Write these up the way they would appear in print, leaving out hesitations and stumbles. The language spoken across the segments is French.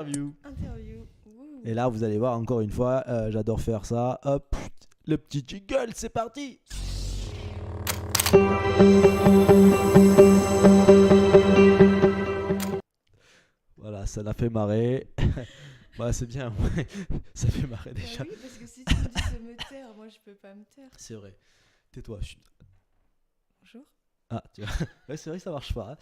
Interview. Interview. Wouh. Et là, vous allez voir encore une fois, j'adore faire ça. Hop, le petit jingle, c'est parti. Voilà, ça l'a fait marrer. Bah, c'est bien, ouais. Ça fait marrer Bah déjà. oui, parce que si tu me dis de me taire, moi je peux pas me taire. C'est vrai. Tais-toi. Chut. Bonjour. Ah, tu vois. Ouais, c'est vrai que ça marche pas, hein.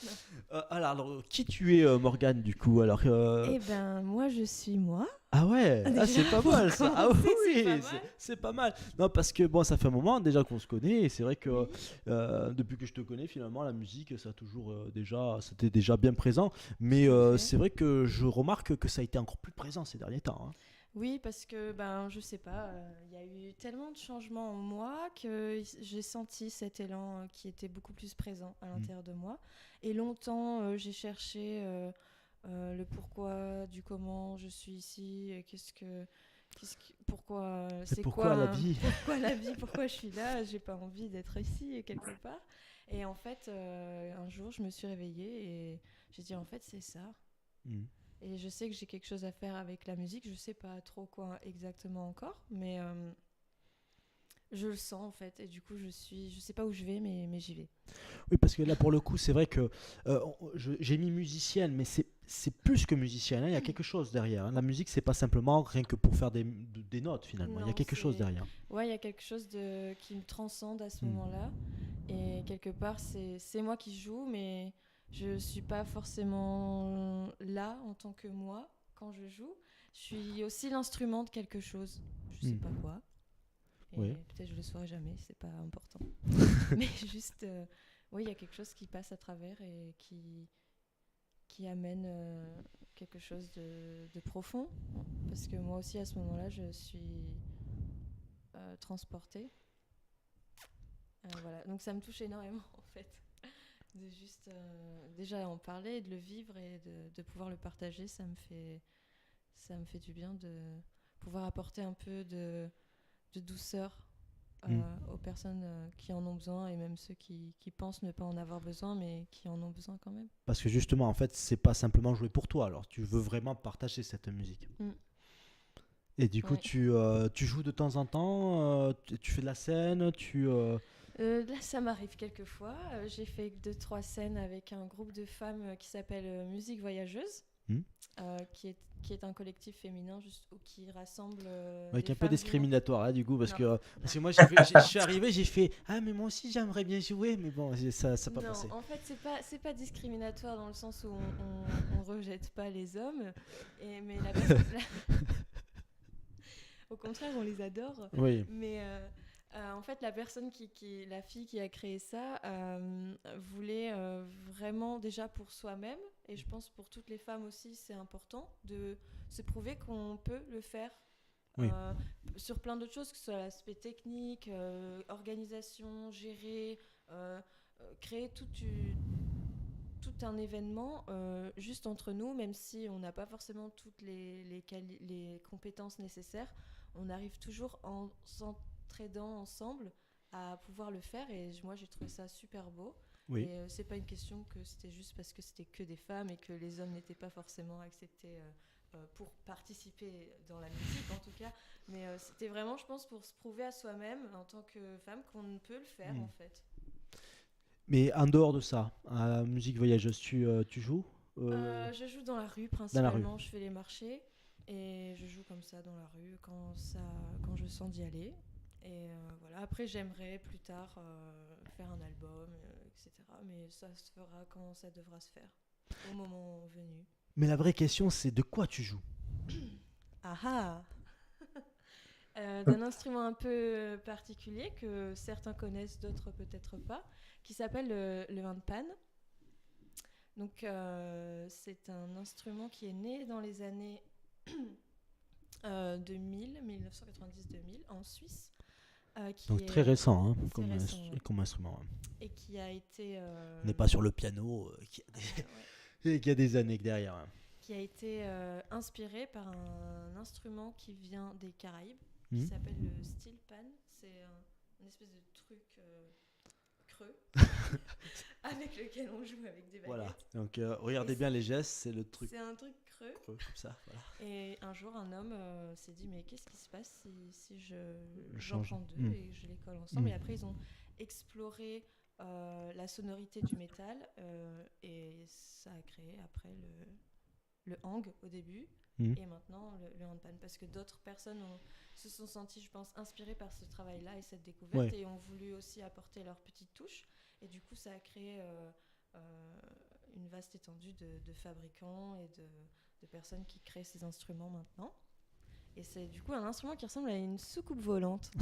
Non. Alors, qui tu es, Morgane, du coup? Alors, Eh ben, moi je suis moi. ah ouais, Ah, ah, déjà, c'est pas pour mal ça. Ah commencer, c'est oui, pas c'est mal. c'est pas mal. Non, parce que bon, ça fait un moment déjà qu'on se connaît et c'est vrai que Oui. depuis que je te connais, finalement, la musique, ça a toujours c'était déjà bien présent. Mais Tout à fait. c'est vrai que je remarque que ça a été encore plus présent ces derniers temps, hein. Oui, parce que ben je sais pas, il y a eu tellement de changements en moi que j'ai senti cet élan qui était beaucoup plus présent à Mm. l'intérieur de moi. Et longtemps, j'ai cherché le pourquoi du comment je suis ici, pourquoi, Et c'est quoi, pourquoi la vie? pourquoi la vie, pourquoi je suis là, j'ai pas envie d'être ici quelque part. Et en fait, un jour, je me suis réveillée et j'ai dit en fait c'est ça. Mm. Et je sais que j'ai quelque chose à faire avec la musique. Je sais pas trop quoi exactement encore, mais je le sens en fait. Et du coup, je sais pas où je vais, mais j'y vais. Oui, parce que là, pour le coup, c'est vrai que j'ai mis musicienne, mais c'est plus que musicienne, hein. Il y a quelque chose derrière, hein. La musique, c'est pas simplement rien que pour faire des notes, finalement. Il y a Non, quelque chose derrière. ouais, il y a quelque chose qui me transcende à ce Mm. moment-là. Et quelque part, c'est moi qui joue, mais je suis pas forcément là en tant que moi quand je joue. Je suis aussi l'instrument de quelque chose. Je sais Mm. pas quoi. Oui. Et peut-être je le saurai jamais, c'est pas important. Mais juste, oui, il y a quelque chose qui passe à travers et qui amène quelque chose de profond. Parce que moi aussi, à ce moment-là, je suis transportée. Voilà. Donc ça me touche énormément, en fait. De juste déjà en parler, de le vivre et de pouvoir le partager, ça me fait du bien de pouvoir apporter un peu de douceur Mm. aux personnes qui en ont besoin et même ceux qui pensent ne pas en avoir besoin mais qui en ont besoin quand même. Parce que justement, en fait, c'est pas simplement jouer pour toi. Alors, tu veux vraiment partager cette musique. Mm. Et du coup, Ouais. tu joues de temps en temps, tu fais de la scène, Là, ça m'arrive quelquefois. J'ai fait 2-3 scènes avec un groupe de femmes qui s'appelle Musique Voyageuse, Hmm. qui est un collectif féminin qui rassemble Avec des un peu femmes du monde. discriminatoire là, du coup, Non, parce non. que moi, je suis arrivé, j'ai fait ah mais moi aussi j'aimerais bien jouer, mais bon, ça n'a pas Non, passé. en fait, c'est pas discriminatoire dans le sens où on rejette pas les hommes, mais la personne, au contraire, on les adore. Oui. Mais en fait, la personne la fille qui a créé ça, voulait vraiment déjà pour soi-même, et je pense pour toutes les femmes aussi, c'est important de se prouver qu'on peut le faire. Oui. euh, sur plein d'autres choses, que ce soit l'aspect technique, organisation, gérer, créer tout un événement juste entre nous, même si on n'a pas forcément toutes les compétences nécessaires, on arrive toujours en s'entraidant ensemble à pouvoir le faire. Et moi, j'ai trouvé ça super beau. Oui. Et c'est pas une question que c'était juste parce que c'était que des femmes et que les hommes n'étaient pas forcément acceptés pour participer dans la musique en tout cas. Mais c'était vraiment, je pense, pour se prouver à soi-même en tant que femme qu'on peut le faire Hmm. en fait. Mais en dehors de ça, à la musique voyageuse, tu joues Je joue dans la rue dans la rue. principalement, je fais les marchés et je joue comme ça dans la rue quand je sens d'y aller. Et voilà. Après, j'aimerais plus tard faire un album, etc. Mais ça se fera quand ça devra se faire, au moment venu. Mais la vraie question, c'est de quoi tu joues? Ah ah. D'un instrument un peu particulier que certains connaissent, d'autres peut-être pas, qui s'appelle le vin de panne. Donc, c'est un instrument qui est né dans les années 2000, 1990-2000 en Suisse, qui Donc très est récent, hein, assez récent, ouais, comme instrument, hein. et qui a été, On n'est pas sur le piano ouais, qui a des années derrière, hein. qui a été inspiré par un instrument qui vient des Caraïbes, qui Hmm. s'appelle le steel pan. C'est une espèce de truc creux avec lequel on joue avec des Voilà. baguettes. Donc Et regardez bien les gestes, c'est le truc. c'est un truc creux. Creux, comme ça, voilà. Et un jour, un homme s'est dit, mais qu'est-ce qui se passe si j'en change. prends deux et je les colle ensemble. Et après, ils ont exploré la sonorité du métal et ça a créé après le hang au début Mm. et maintenant le handpan. Parce que d'autres personnes se sont senties, je pense, inspirées par ce travail-là et cette découverte Ouais. et ont voulu aussi apporter leur petite touche. Et du coup, ça a créé une vaste étendue de fabricants et de personnes qui créent ces instruments maintenant. Et c'est du coup un instrument qui ressemble à une soucoupe volante.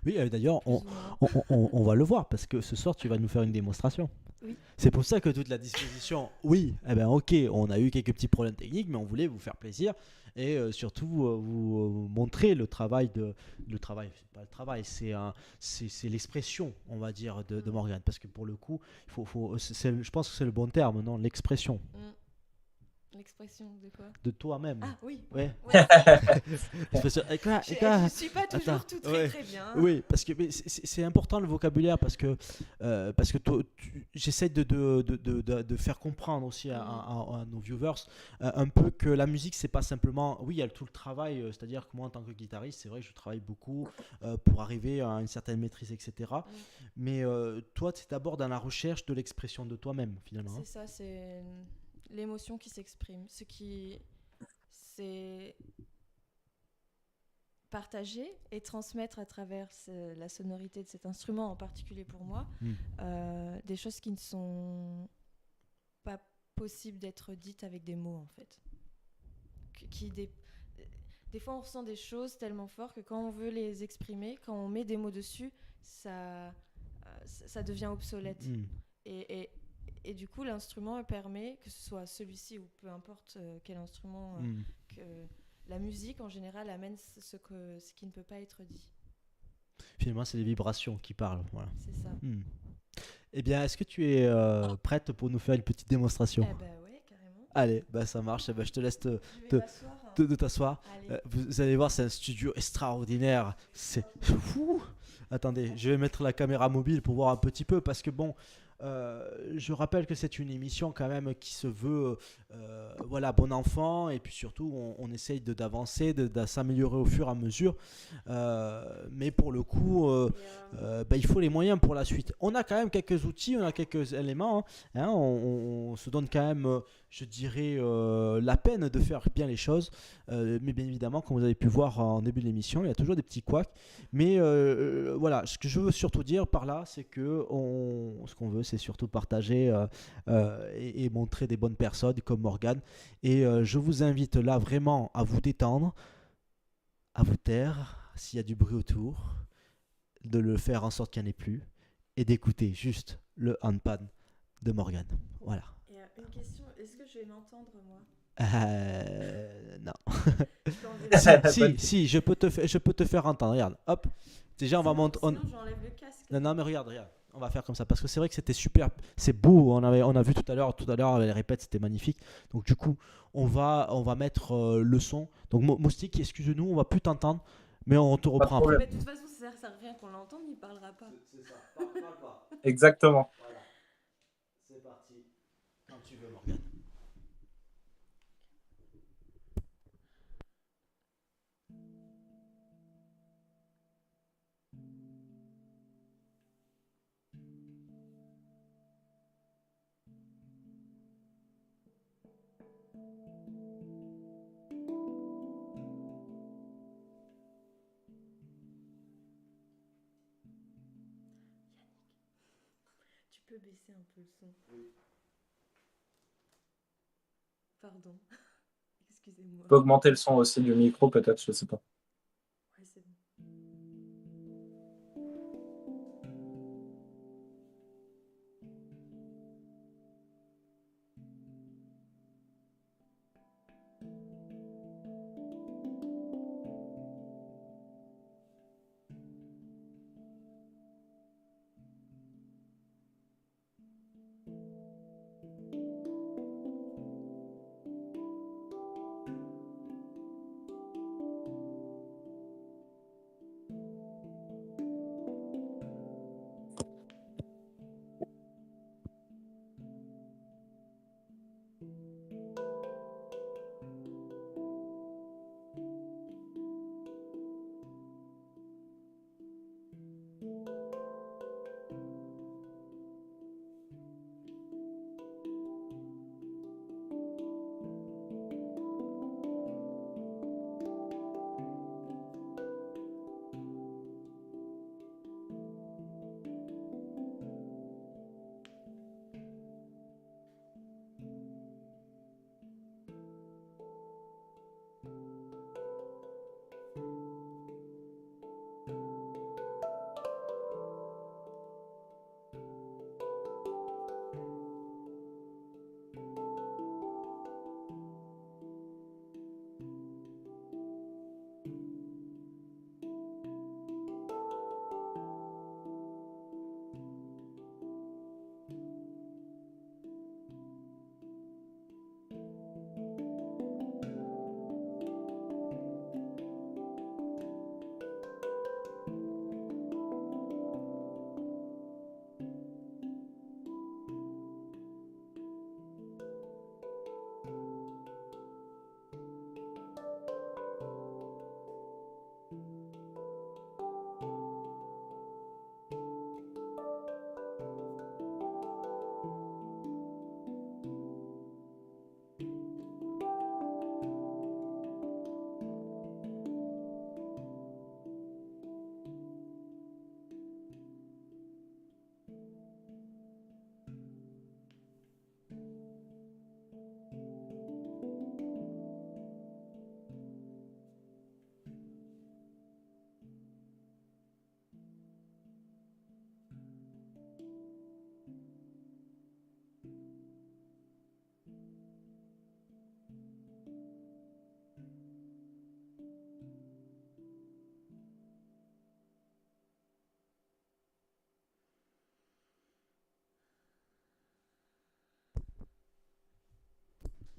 Oui, d'ailleurs, Plus ou moins. on va le voir parce que ce soir, tu vas nous faire une démonstration. Oui. C'est pour ça que toute la disposition, oui, eh ben ok, on a eu quelques petits problèmes techniques, mais on voulait vous faire plaisir et surtout vous montrer le travail c'est pas le travail, c'est l'expression, on va dire, de Morgane. Parce que pour le coup, je pense que c'est le bon terme, non, l'expression L'expression de quoi? de toi-même. Ah oui. Ouais. Ouais. L'expression. Je suis pas toujours Attends, tout très ouais. très bien. Oui, parce que mais c'est important le vocabulaire parce que j'essaie de faire comprendre aussi à nos viewers un peu que la musique c'est pas simplement, oui, il y a tout le travail, c'est-à-dire que moi en tant que guitariste c'est vrai que je travaille beaucoup pour arriver à une certaine maîtrise, etc. Mais toi tu es d'abord dans la recherche de l'expression de toi-même finalement. C'est ça, c'est l'émotion qui s'exprime, ce qui c'est partager et transmettre à travers la sonorité de cet instrument, en particulier pour moi, des choses qui ne sont pas possibles d'être dites avec des mots, en fait. Des fois, on ressent des choses tellement fortes que quand on veut les exprimer, quand on met des mots dessus, ça devient obsolète. Et du coup, l'instrument permet, que ce soit celui-ci ou peu importe quel instrument, que la musique en général amène ce qui ne peut pas être dit. Finalement, c'est les vibrations qui parlent. Voilà. C'est ça. Eh bien, est-ce que tu es prête pour nous faire une petite démonstration? Eh ben ouais, carrément. Allez, bah ça marche. Eh ben, je te laisse m'asseoir. de t'asseoir. Vous allez voir, c'est un studio extraordinaire. C'est fou. Attendez, je vais mettre la caméra mobile pour voir un petit peu parce que bon. Je rappelle que c'est une émission quand même qui se veut voilà, bon enfant et puis surtout on essaye d'avancer, de s'améliorer au fur et à mesure mais pour le coup il faut les moyens pour la suite. On a quand même quelques outils, on a quelques éléments hein, on se donne quand même je dirais la peine de faire bien les choses mais bien évidemment comme vous avez pu voir en début de l'émission il y a toujours des petits couacs mais voilà, ce que je veux surtout dire par là c'est que ce qu'on veut c'est surtout partager et montrer des bonnes personnes comme Morgane et je vous invite là vraiment à vous détendre, à vous taire s'il y a du bruit autour, de le faire en sorte qu'il n'y en ait plus et d'écouter juste le handpan de Morgane. Voilà. Et une question, est-ce que je vais m'entendre moi? Non. si, je peux te faire entendre. Regarde, hop. Déjà, on va monter. Sinon, j'enlève le casque. Non, mais regarde. On va faire comme ça parce que c'est vrai que c'était super, c'est beau. On a vu tout à l'heure, les répètes, c'était magnifique. Donc du coup, on va mettre le son. Donc Moustique, excuse-nous, on va plus t'entendre, mais on te reprend après. Mais de toute façon, ça sert à rien qu'on l'entende, il parlera pas. C'est ça. Parle pas. Exactement. Voilà. C'est parti. Quand tu veux, Morgane. Tu peux baisser un peu le son. Oui. Pardon. Excusez-moi. Tu peux augmenter le son aussi du micro, peut-être, je sais pas. Ouais, c'est bon.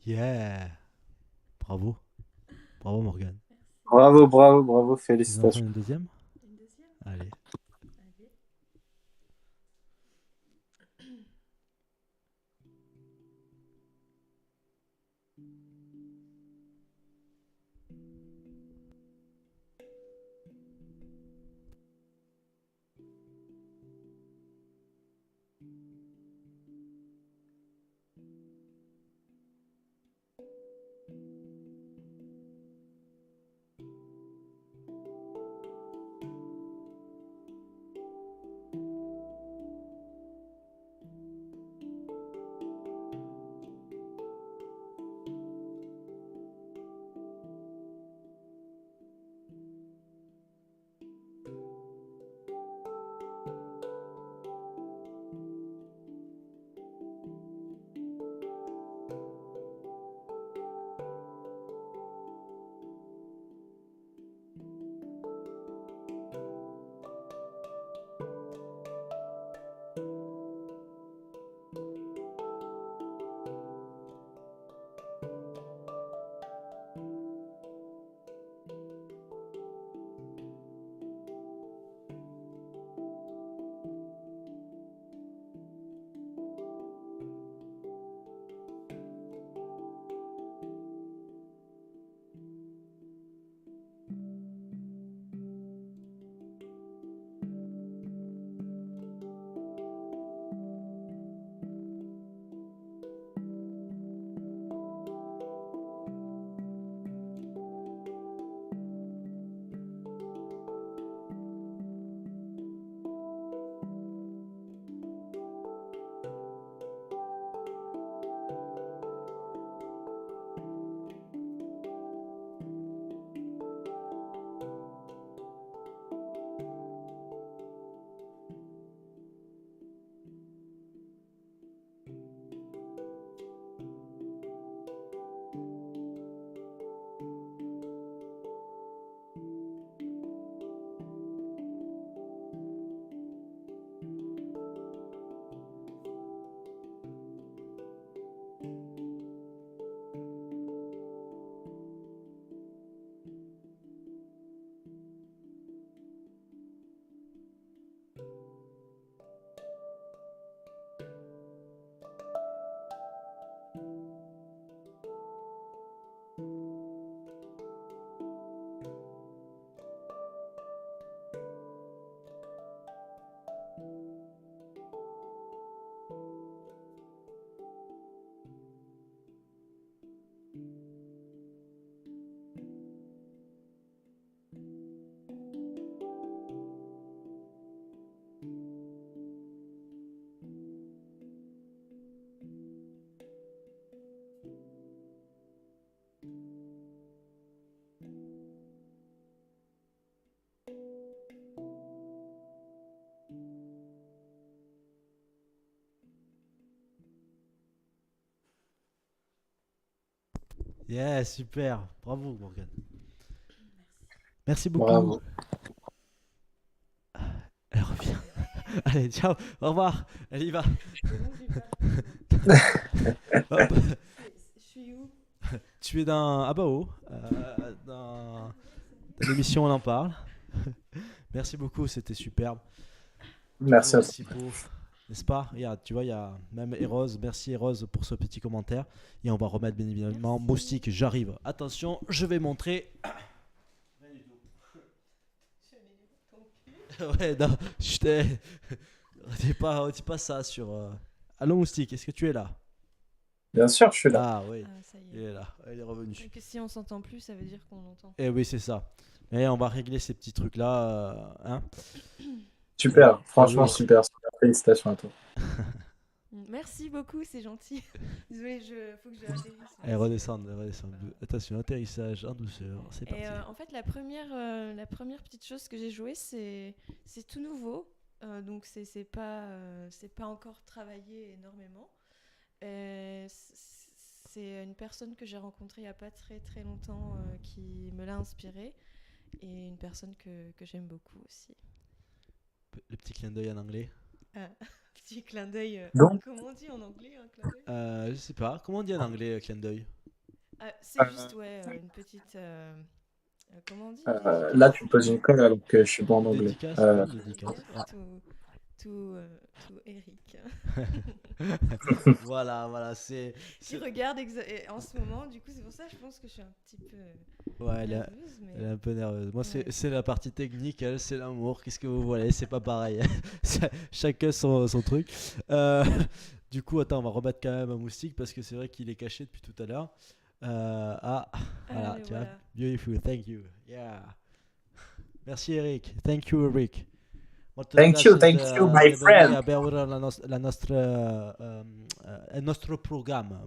Yeah. Bravo. Bravo Morgane. Bravo, bravo, bravo, Tu nous en fais félicitations. une deuxième? Une deuxième. Allez. Allez. Yeah, super. Bravo Morgane. Merci beaucoup. Bravo. Elle revient. Allez, ciao. Au revoir. Elle y va. C'est bon, j'ai pas. Hop. Je suis où? Tu es dans Abao. Dans l'émission On en parle. Merci beaucoup, c'était superbe. Merci à Toujours toi. aussi beau. N'est-ce pas? Regarde, tu vois, il y a même Eros. Merci Eros pour ce petit commentaire. Et on va remettre bien évidemment Merci. Moustique. J'arrive. Attention, je vais montrer. Ouais, non, je t'ai. Dis pas ça sur. Allô Moustique, est-ce que tu es là? Bien sûr, je suis là. Ah oui, Ah, ça y il est. est là, il est revenu. Donc si on s'entend plus, ça veut dire qu'on l'entend. Eh oui, c'est ça. Et on va régler ces petits trucs-là. Hein. Super, Eh franchement oui. super, super. Félicitations à toi. Merci beaucoup, c'est gentil. Désolée, faut que je atterrisse. Allez, redescendre, redescendre. Attention, atterrissage en douceur. C'est parti. Et en fait, la première petite chose que j'ai jouée, c'est tout nouveau. Donc, c'est pas encore travaillé énormément. C'est une personne que j'ai rencontrée il n'y a pas très très longtemps qui me l'a inspirée. Et une personne que j'aime beaucoup aussi. Le petit clin d'œil en anglais. Un petit clin d'œil. Donc, Comment on dit en anglais un clin d'œil Je sais pas, comment on dit en anglais clin d'œil? C'est juste, ouais, une petite. Comment on dit là, dédicace tu me poses une colle alors que je suis bon en anglais. Dédicace, oui, dédicace. Ah. To Eric. Voilà, c'est. Qui regarde et en ce moment, du coup, c'est pour ça je pense que je suis un petit peu Ouais, nerveuse. Mais... elle est un peu nerveuse. Moi, Ouais. c'est la partie technique, elle, c'est l'amour. Qu'est-ce que vous voulez? C'est pas pareil. Chacun son truc. Euh, du coup, attends, on va remettre quand même un moustique parce que c'est vrai qu'il est caché depuis tout à l'heure. Voilà, Allez, tu vois. voilà. Beautiful, thank you. Yeah. Merci Eric. Thank you Eric. Molto Thank you, gracias my di friend. venire a beure il nostro programme,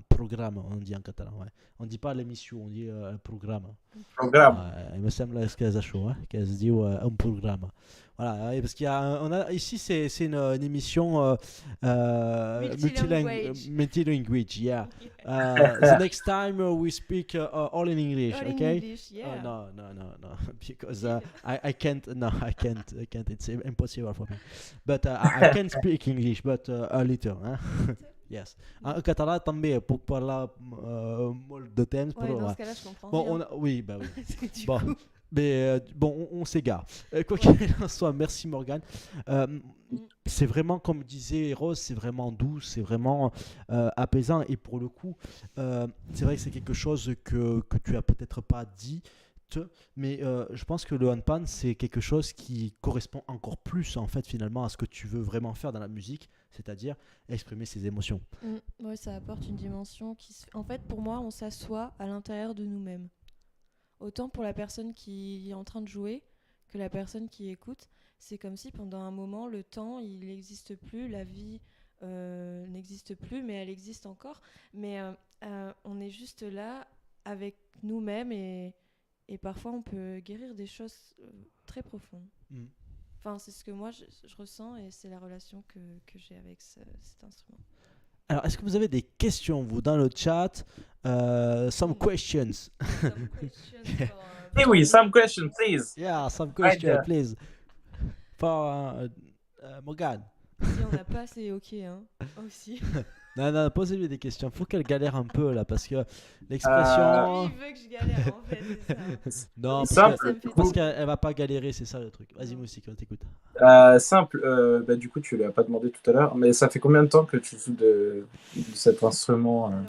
on dit en catalan, ouais. On dit pas l'émission, on dit programme. Programme. Il me semble que c'est chaud, hein, qu'elle se dit un programme. Voilà, parce qu'il y a, ici c'est une émission Multilanguage. multilanguage, yeah. The next time we speak all in English, All in okay? English, yeah. No, because I can't. No, I can't. It's impossible for me. But I can speak English, but a little. Hein? Yes. En català també puc parlar molt de temps, Ouais, però dans ouais. ce cas-là, je comprends Bon, rien. oui, bah oui. Du Bon. coup, Mais bon, on s'égare. Quoi qu'il en soit, merci Morgane. C'est vraiment, comme disait Rose, c'est vraiment doux, c'est vraiment apaisant. Et pour le coup, c'est vrai que c'est quelque chose que tu as peut-être pas dit, mais je pense que le handpan, c'est quelque chose qui correspond encore plus, en fait, finalement, à ce que tu veux vraiment faire dans la musique, c'est-à-dire exprimer ses émotions. ouais, ça apporte une dimension qui se... En fait, pour moi, on s'assoit à l'intérieur de nous-mêmes. Autant pour la personne qui est en train de jouer que la personne qui écoute. C'est comme si pendant un moment, le temps, il n'existe plus, la vie n'existe plus, mais elle existe encore. Mais on est juste là avec nous-mêmes et parfois on peut guérir des choses très profondes. Enfin, c'est ce que moi je ressens et c'est la relation que j'ai avec cet instrument. Alors, est-ce que vous avez des questions, vous, dans le chat? Some questions. Some questions for, Eh oui, some question, please. Yeah, some questions, Right, please. For Morgane. Si on n'a pas assez ok, hein, aussi. Non, posez-lui des questions. Faut qu'elle galère un peu, là, parce que l'expression... Lui, il veut que je galère, en fait, c'est ça. Non, Mais parce simple, ça me fait parce peur. qu'elle va pas galérer, c'est ça le truc. Vas-y, Non. Moustique, on t'écoute. Simple, bah, du coup, tu l'as pas demandé tout à l'heure, mais ça fait combien de temps que tu joues de cet instrument Alors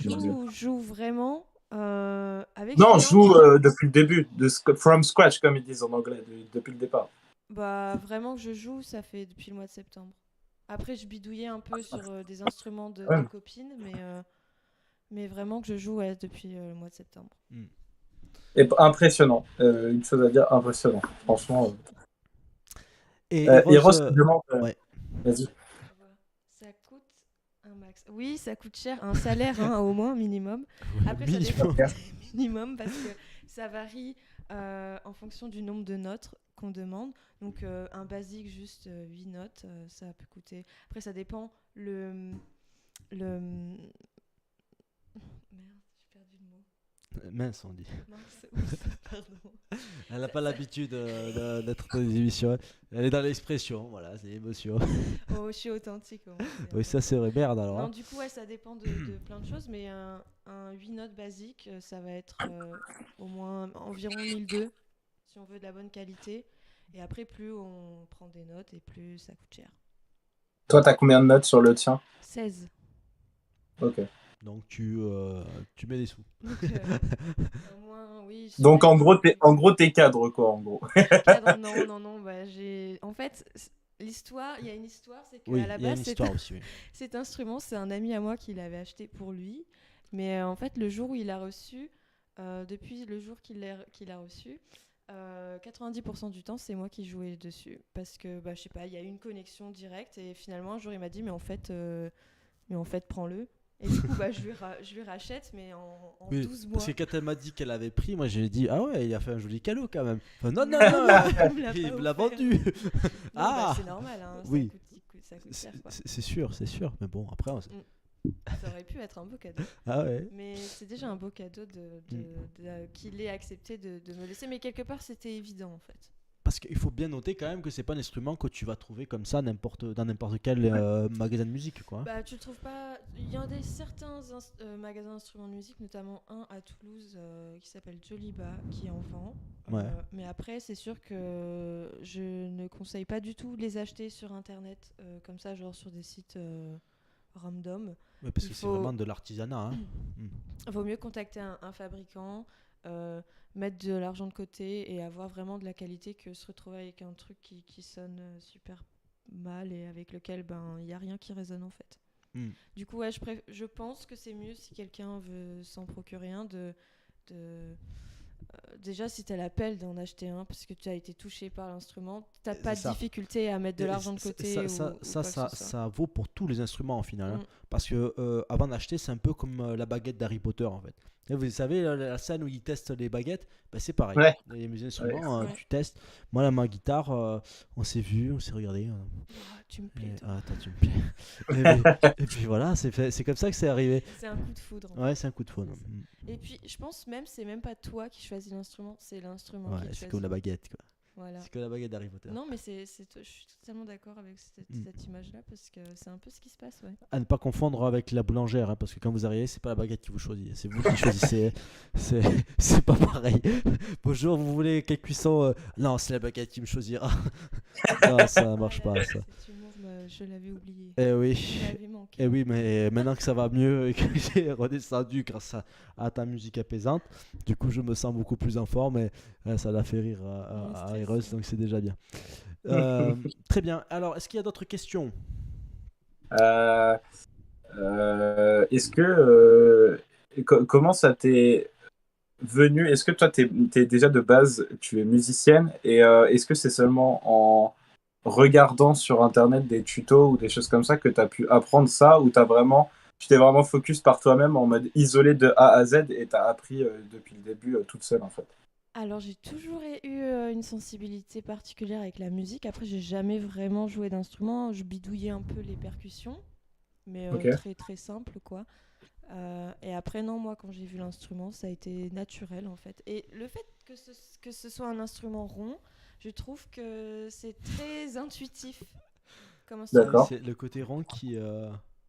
que je joue vraiment avec Non, les je gens joue qui- depuis le début, from scratch, comme ils disent en anglais, depuis le départ. Bah, vraiment que je joue, ça fait depuis le mois de septembre. Après, je bidouillais un peu sur des instruments de Ouais. copines, mais vraiment que je joue ouais, depuis le mois de septembre. Et impressionnant, une chose à dire, impressionnant, franchement. Et Et Ross te demande, ouais. vas-y. Voilà. Ça coûte un max. Oui, ça coûte cher, un salaire hein, au moins minimum. Après, ça Minimum. dépend minimum parce que ça varie en fonction du nombre de notes qu'on demande. Donc un basique juste 8 notes, ça peut coûter. Après, ça dépend le... Merde, j'ai perdu le mot. Mince, on dit. Mince, oui, pardon. Elle n'a pas l'habitude d'être dans les émissions. Elle est dans l'expression, voilà, c'est l'émotion. Oh, je suis authentique. Au moins, c'est Oui, ça c'est vrai, merde alors. Non, hein. du coup, ouais, ça dépend de plein de choses, mais un 8 notes basique, ça va être au moins environ 1002 si on veut de la bonne qualité. Et après, plus on prend des notes et plus ça coûte cher. Toi, t'as combien de notes sur le tien? 16. Ok. Donc tu mets des sous. Donc, au moins, oui. Donc en gros, t'es cadre, quoi, en gros. Cadre, non. Bah, en fait, l'histoire, il y a une histoire, c'est qu'à Oui, la il y a une base, histoire aussi. Oui. cet instrument, c'est un ami à moi qui l'avait acheté pour lui. Mais en fait, le jour où il l'a reçu, depuis le jour qu'il l'a reçu, 90% du temps, c'est moi qui jouais dessus. Parce que, bah, je sais pas, il y a eu une connexion directe. Et finalement, un jour, il m'a dit, mais en fait, prends-le. Et du coup, bah, je lui rachète, mais en Oui, 12 mois. parce que quand elle m'a dit qu'elle avait pris, moi j'ai dit ah ouais, il a fait un joli cadeau quand même. Enfin, non, il me l'a pas offert. vendu. Non, Ah bah, c'est normal, hein, oui. ça coûte cher. Quoi. C'est sûr. Mais bon, après. Ça aurait pu être un beau cadeau. Ah ouais. Mais c'est déjà un beau cadeau qu'il ait accepté de me laisser. Mais quelque part, c'était évident en fait. Parce qu'il faut bien noter quand même que c'est pas un instrument que tu vas trouver comme ça dans n'importe quel magasin de musique, quoi. Bah, tu le trouves pas. Il y a certains magasins d'instruments de musique, notamment un à Toulouse qui s'appelle Joliba, qui en vend. Ouais. Mais après, c'est sûr que je ne conseille pas du tout de les acheter sur internet, comme ça, genre sur des sites random. Ouais, parce Il que c'est faut- vraiment de l'artisanat. Hein. Il vaut mieux contacter un fabricant, euh, mettre de l'argent de côté et avoir vraiment de la qualité que se retrouver avec un truc qui sonne super mal et avec lequel il n'y a rien qui résonne en fait. Mm. Du coup, ouais, je pense que c'est mieux si quelqu'un veut s'en procurer un déjà, si tu as l'appel d'en acheter un parce que tu as été touché par l'instrument, tu n'as pas de ça. difficulté à mettre de Et l'argent de côté ou quoi que ce soit. ça vaut pour tous les instruments, au final. Hein. Mm. Parce que avant d'acheter, c'est un peu comme la baguette d'Harry Potter, en fait. Et vous savez, la scène où ils testent les baguettes, bah, c'est pareil. Ouais. Les instruments, Ouais. tu testes. Moi, là, ma guitare, on s'est vu, on s'est regardé. Ah, tu me plais, toi. Attends, tu me plais. Et puis voilà, c'est comme ça que c'est arrivé. C'est un coup de foudre. Ouais, c'est un coup de foudre. Et puis, je pense même c'est même pas toi qui choisis l'instrument, c'est l'instrument Ouais, qui te c'est choisit. comme la baguette, quoi. Voilà. C'est comme la baguette d'Harry Potter. Non, mais je suis totalement d'accord avec cette image-là parce que c'est un peu ce qui se passe, ouais. À ne pas confondre avec la boulangère, hein, parce que quand vous arrivez, c'est pas la baguette qui vous choisit, c'est vous qui choisissez. C'est pas pareil. Bonjour, vous voulez quelle cuisson Non, c'est la baguette qui me choisira. Non, ça marche pas, ça. Cet humour, je l'avais oublié. Eh oui. Je l'avais manqué. Eh oui, mais maintenant que ça va mieux et que j'ai redescendu grâce à ta musique apaisante, du coup je me sens beaucoup plus en forme et ça l'a fait rire à Eros, donc c'est déjà bien. Très bien. Alors, est-ce qu'il y a d'autres questions? Est-ce que comment ça t'est venu? Est-ce que toi t'es déjà de base tu es musicienne et est-ce que c'est seulement en regardant sur internet des tutos ou des choses comme ça que tu as pu apprendre ça ou tu t'es vraiment focus par toi-même en mode isolé de A à Z et tu as appris depuis le début toute seule en fait? Alors, j'ai toujours eu une sensibilité particulière avec la musique. Après, j'ai jamais vraiment joué d'instrument. Je bidouillais un peu les percussions, mais Ok. très très simple, quoi. Et après, non, moi, quand j'ai vu l'instrument, ça a été naturel, en fait. Et le fait que ce soit un instrument rond, je trouve que c'est très intuitif comme instrument. D'accord. C'est le côté rond qui.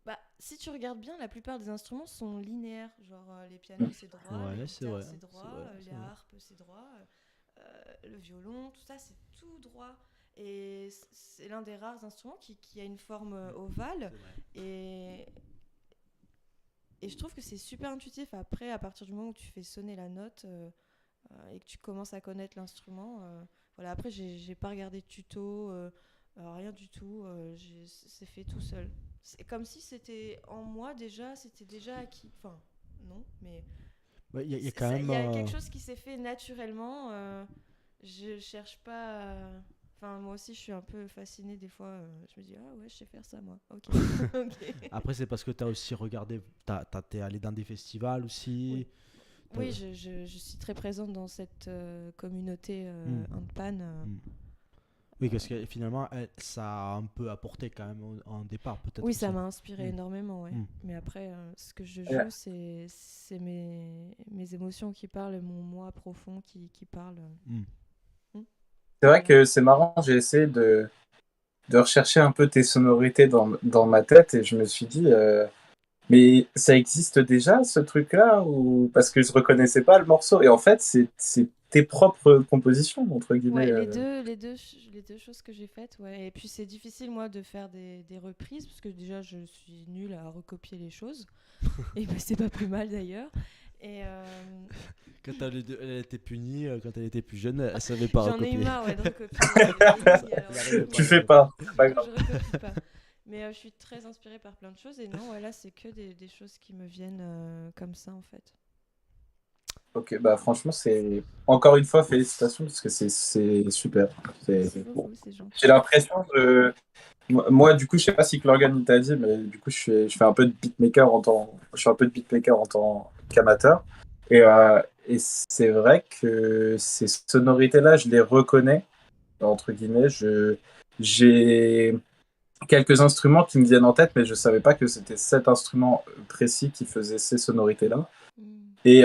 Bah, si tu regardes bien, la plupart des instruments sont linéaires. Genre, les pianos, c'est droit, Ouais, les c'est guitares, vrai, c'est c'est droit, vrai, les c'est vrai. harpes, c'est droit, le violon, tout ça, c'est tout droit. Et c'est l'un des rares instruments qui a une forme ovale. C'est vrai. Et je trouve que c'est super intuitif. Après, à partir du moment où tu fais sonner la note et que tu commences à connaître l'instrument, voilà. Après, j'ai pas regardé de tuto, rien du tout. C'est fait tout seul. C'est comme si c'était en moi déjà, c'était déjà acquis. Enfin, non, mais Il y a quand même. il y a quelque chose qui s'est fait naturellement. Je cherche pas. Enfin, moi aussi, je suis un peu fascinée des fois. Je me dis, ah ouais, je sais faire ça, moi. Ok. Ok. Après, c'est parce que tu as aussi regardé. T'es allé dans des festivals aussi. Oui, je suis très présente dans cette communauté handpan. Oui, parce que finalement, ça a un peu apporté quand même en départ, peut-être. Oui, ça aussi. m'a inspiré énormément, ouais. Mm. Mais après, ce que je Ouais. joue, c'est mes émotions qui parlent, mon moi profond qui parle. Mm. C'est vrai que c'est marrant, j'ai essayé de rechercher un peu tes sonorités dans ma tête et je me suis dit, mais ça existe déjà ce truc-là ou parce que je reconnaissais pas le morceau et en fait c'est tes propres compositions entre guillemets. Ouais, les deux choses que j'ai faites, ouais. Et puis c'est difficile, moi, de faire des reprises, parce que déjà, je suis nulle à recopier les choses. Et ben, c'est pas plus mal, d'ailleurs. Et Quand elle était punie, quand elle était plus jeune, elle savait pas j'en ai recopier. eu marre, ouais, de recopier. Tu fais pas, c'est pas Du coup, grave. je recopie pas. Mais je suis très inspirée par plein de choses. Et non, ouais, là, c'est que des choses qui me viennent comme ça, en fait. Ok, bah franchement c'est encore une fois félicitations parce que c'est super. Merci beaucoup, c'est gentil. J'ai l'impression de moi du coup je sais pas si Clorgan il t'a dit mais du coup je fais un peu de beatmaker je suis un peu de beatmaker en tant qu'amateur et c'est vrai que ces sonorités là je les reconnais entre guillemets j'ai quelques instruments qui me viennent en tête mais je savais pas que c'était cet instrument précis qui faisait ces sonorités là Et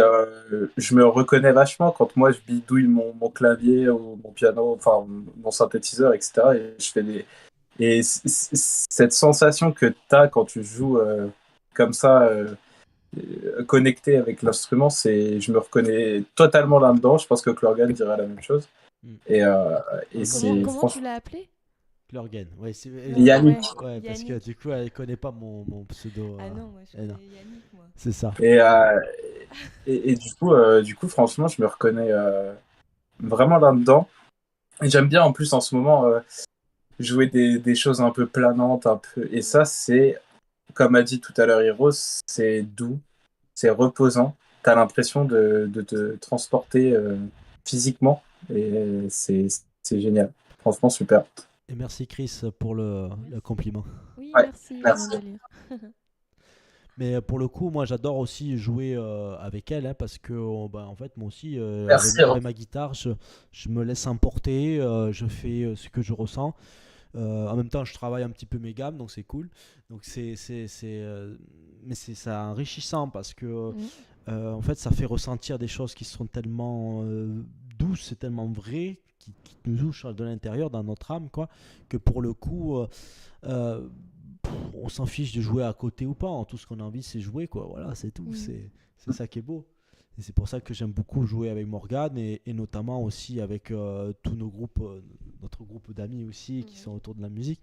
je me reconnais vachement quand moi je bidouille mon clavier ou mon piano, enfin mon synthétiseur, etc. Et je fais des. Et cette sensation que tu as quand tu joues comme ça, connecté avec l'instrument, je me reconnais totalement là-dedans. Je pense que Clorgan dirait la même chose. Mm. Et, Ouais, moi, Comment, c'est comment tu franchement. l'as appelé? Clorgen. Ouais, Yannick. ouais, parce que Yannick. du coup, elle connaît pas mon pseudo. Ah non, moi je Non. connais Yannick, moi. C'est ça. Et, et du coup, franchement, je me reconnais vraiment là-dedans. Et j'aime bien en plus en ce moment jouer des choses un peu planantes, un peu. Et ça, c'est, comme a dit tout à l'heure Hiro, c'est doux, c'est reposant. T'as l'impression de te transporter physiquement. Et c'est génial. Franchement, super. Et merci Chris pour le Merci. compliment. Oui, Ouais, merci, je viens merci. de lire. Mais pour le coup, moi j'adore aussi jouer avec elle hein, parce que bah, en fait, moi aussi, Merci. avec ma guitare, je me laisse emporter, je fais ce que je ressens. En même temps, je travaille un petit peu mes gammes, donc c'est cool. Donc mais c'est ça enrichissant parce que Mm. en fait, ça fait ressentir des choses qui sont tellement douces et tellement vraies, qui nous touchent de l'intérieur, dans notre âme, quoi, que pour le coup, euh, on s'en fiche de jouer à côté ou pas. Hein. Tout ce qu'on a envie, c'est jouer, quoi. Voilà, c'est tout. Mm. C'est ça qui est beau. Et c'est pour ça que j'aime beaucoup jouer avec Morgane et notamment aussi avec tous nos groupes, notre groupe d'amis aussi qui Oui. sont autour de la musique.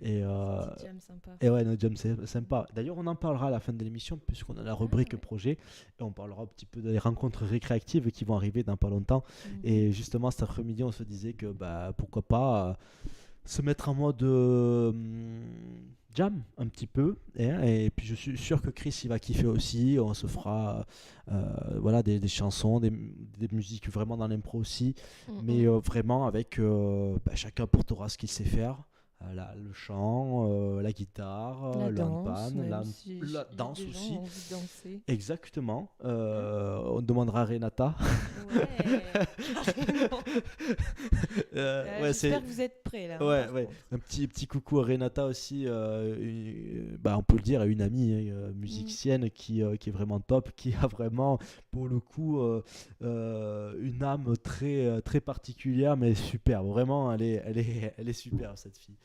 Et, Petite jam sympa. et ouais, notre jam, c'est sympa. D'ailleurs, on en parlera à la fin de l'émission, puisqu'on a la rubrique ouais. projet. Et on parlera un petit peu des rencontres récréatives qui vont arriver dans pas longtemps. Mhm. Et justement, cet après-midi, on se disait que bah, pourquoi pas se mettre en mode jam un petit peu. Et puis, je suis sûr que Chris, il va kiffer aussi. On se fera voilà, des chansons, des musiques vraiment dans l'impro aussi. Mm, Mais mm. vraiment, avec bah, chacun portera ce qu'il sait faire. Le chant, la guitare, La le danse, handpan, même si la des danse gens aussi. ont envie de danser. Exactement. On demandera à Renata. Ouais, carrément. Ouais, J'espère que vous êtes prêts là. ouais, Par ouais. contre. Un petit coucou à Renata aussi. Bah, on peut le dire, une amie musicienne qui est vraiment top, qui a vraiment, pour le coup, une âme très, très particulière, mais super. Vraiment, elle est super, cette fille.